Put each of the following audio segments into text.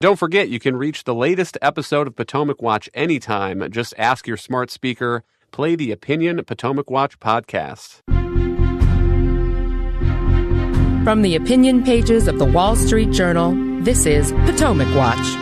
Don't forget, you can reach the latest episode of Potomac Watch anytime. Just ask your smart speaker, play the Opinion Potomac Watch podcast. From the opinion pages of the Wall Street Journal, this is Potomac Watch.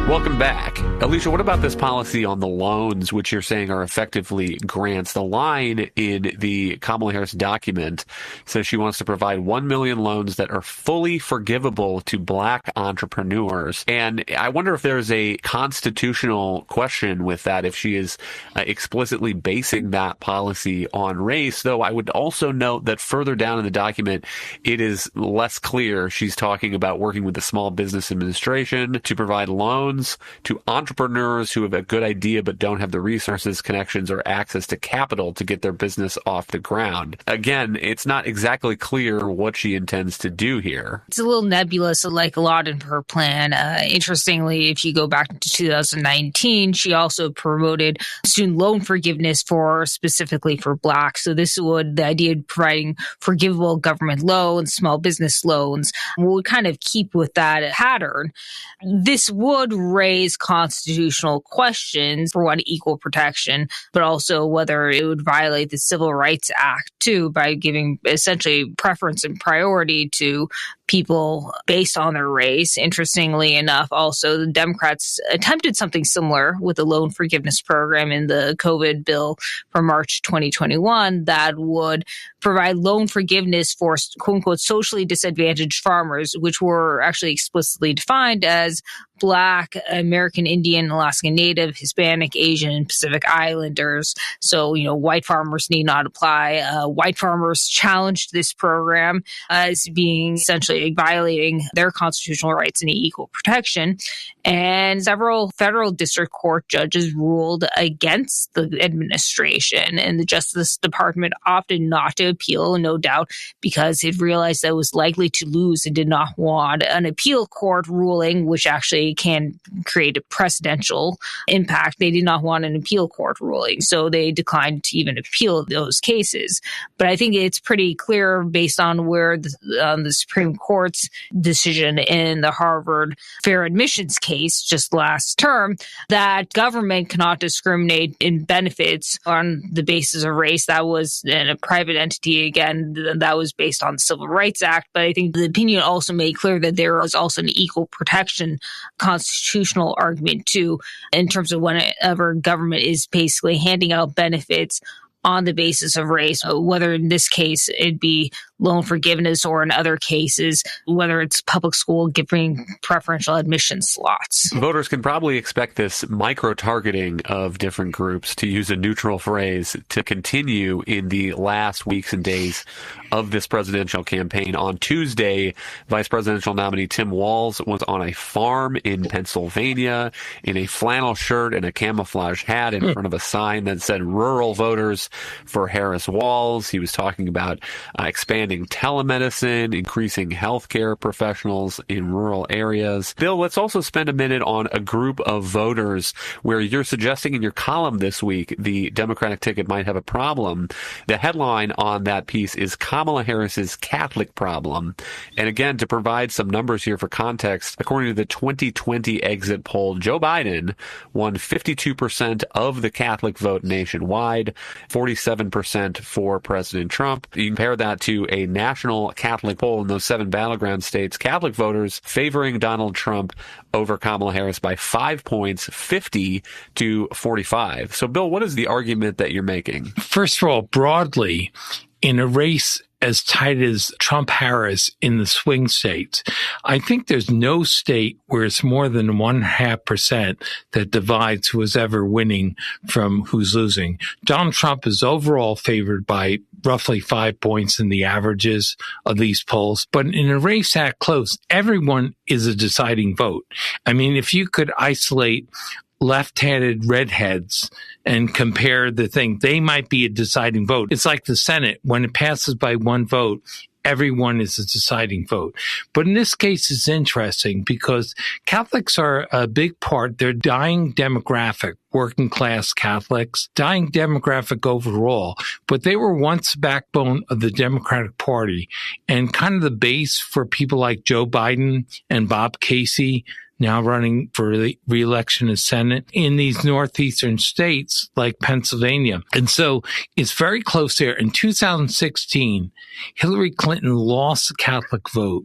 Welcome back. Alicia, what about this policy on the loans, which you're saying are effectively grants? The line in the Kamala Harris document says she wants to provide 1 million loans that are fully forgivable to Black entrepreneurs. And I wonder if there's a constitutional question with that, if she is explicitly basing that policy on race. Though I would also note that further down in the document, it is less clear. She's talking about working with the Small Business Administration to provide loans to entrepreneurs who have a good idea but don't have the resources, connections, or access to capital to get their business off the ground. Again, it's not exactly clear what she intends to do here. It's a little nebulous, like a lot in her plan. Interestingly, if you go back to 2019, she also promoted student loan forgiveness specifically for Blacks. So the idea of providing forgivable government loans, small business loans, would kind of keep with that pattern. This would raise constitutional questions, for one, equal protection, but also whether it would violate the Civil Rights Act too, by giving essentially preference and priority to people based on their race. Interestingly enough, also, the Democrats attempted something similar with the loan forgiveness program in the COVID bill from March 2021 that would provide loan forgiveness for quote-unquote socially disadvantaged farmers, which were actually explicitly defined as Black, American Indian, Alaskan Native, Hispanic, Asian, and Pacific Islanders. So, white farmers need not apply. White farmers challenged this program as being essentially violating their constitutional rights and equal protection. And several federal district court judges ruled against the administration, and the Justice Department opted not to appeal, no doubt, because it realized that it was likely to lose and did not want an appeal court ruling, which actually can create a precedential impact. They did not want an appeal court ruling, so they declined to even appeal those cases. But I think it's pretty clear based on where the Supreme Court's decision in the Harvard fair admissions case just last term, that government cannot discriminate in benefits on the basis of race. That was in a private entity, again, that was based on the Civil Rights Act. But I think the opinion also made clear that there was also an equal protection constitutional argument too, in terms of whenever government is basically handing out benefits on the basis of race, whether in this case it'd be loan forgiveness or in other cases, whether it's public school giving preferential admission slots. Voters can probably expect this micro-targeting of different groups, to use a neutral phrase, to continue in the last weeks and days of this presidential campaign. On Tuesday, Vice Presidential nominee Tim Walz was on a farm in Pennsylvania in a flannel shirt and a camouflage hat in front of a sign that said "Rural Voters for Harris Walz." He was talking about expanding telemedicine, increasing healthcare professionals in rural areas. Bill, let's also spend a minute on a group of voters where you're suggesting in your column this week the Democratic ticket might have a problem. The headline on that piece is Kamala Harris's Catholic problem. And again, to provide some numbers here for context, according to the 2020 exit poll, Joe Biden won 52% of the Catholic vote nationwide, 47% for President Trump. You compare that to a national Catholic poll in those 7 battleground states, Catholic voters favoring Donald Trump over Kamala Harris by 5 points, 50 to 45. So, Bill, what is the argument that you're making? First of all, broadly, in a race as tight as Trump-Harris in the swing states, I think there's no state where it's more than 0.5% that divides who is ever winning from who's losing. Donald Trump is overall favored by roughly 5 points in the averages of these polls. But in a race that close, everyone is a deciding vote. I mean, if you could isolate left-handed redheads and compare the thing, they might be a deciding vote. It's like the Senate. When it passes by one vote, everyone is a deciding vote. But in this case, it's interesting because Catholics are a big part. They're a dying demographic working class Catholics, dying demographic overall, but they were once the backbone of the Democratic Party and kind of the base for people like Joe Biden and Bob Casey, now running for re-election as Senate in these northeastern states like Pennsylvania. And so it's very close there. In 2016, Hillary Clinton lost the Catholic vote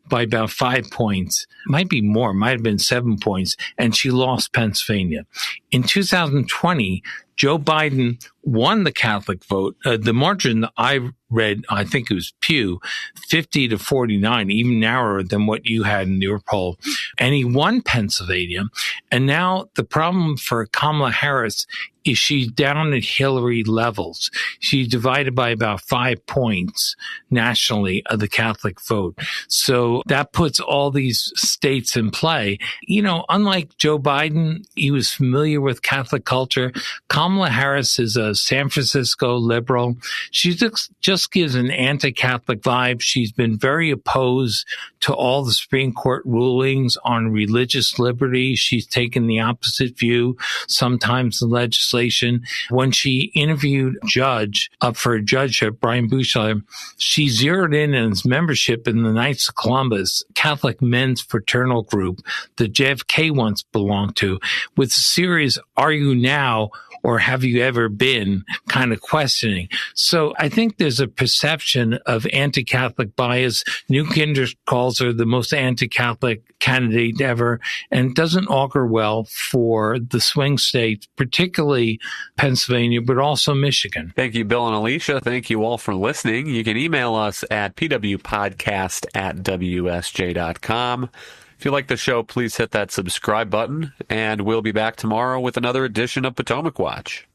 by about 5 points. Might be more, might have been 7 points, and she lost Pennsylvania. In 2020, Joe Biden won the Catholic vote. The margin that I read, I think it was Pew, 50-49, even narrower than what you had in your poll. And he won Pennsylvania. And now the problem for Kamala Harris is she's down at Hillary levels. She's divided by about 5 points nationally of the Catholic vote. So that puts all these states in play. You know, unlike Joe Biden, he was familiar with Catholic culture. Kamala Harris is a San Francisco liberal. She just gives an anti-Catholic vibe. She's been very opposed to all the Supreme Court rulings on religious liberty. She's taken the opposite view, sometimes in legislation. When she interviewed judge up for a judgeship, Brian Bushler, she zeroed in on his membership in the Knights of Columbus, Catholic men's fraternal group that JFK once belonged to, with a serious "Are you now?" or "Have you ever been?" kind of questioning. So I think there's a perception of anti-Catholic bias. Newt Gingrich calls her the most anti-Catholic candidate ever, and it doesn't augur well for the swing states, particularly Pennsylvania, but also Michigan. Thank you, Bill and Alicia. Thank you all for listening. You can email us at pwpodcast@wsj.com. If you like the show, please hit that subscribe button, and we'll be back tomorrow with another edition of Potomac Watch.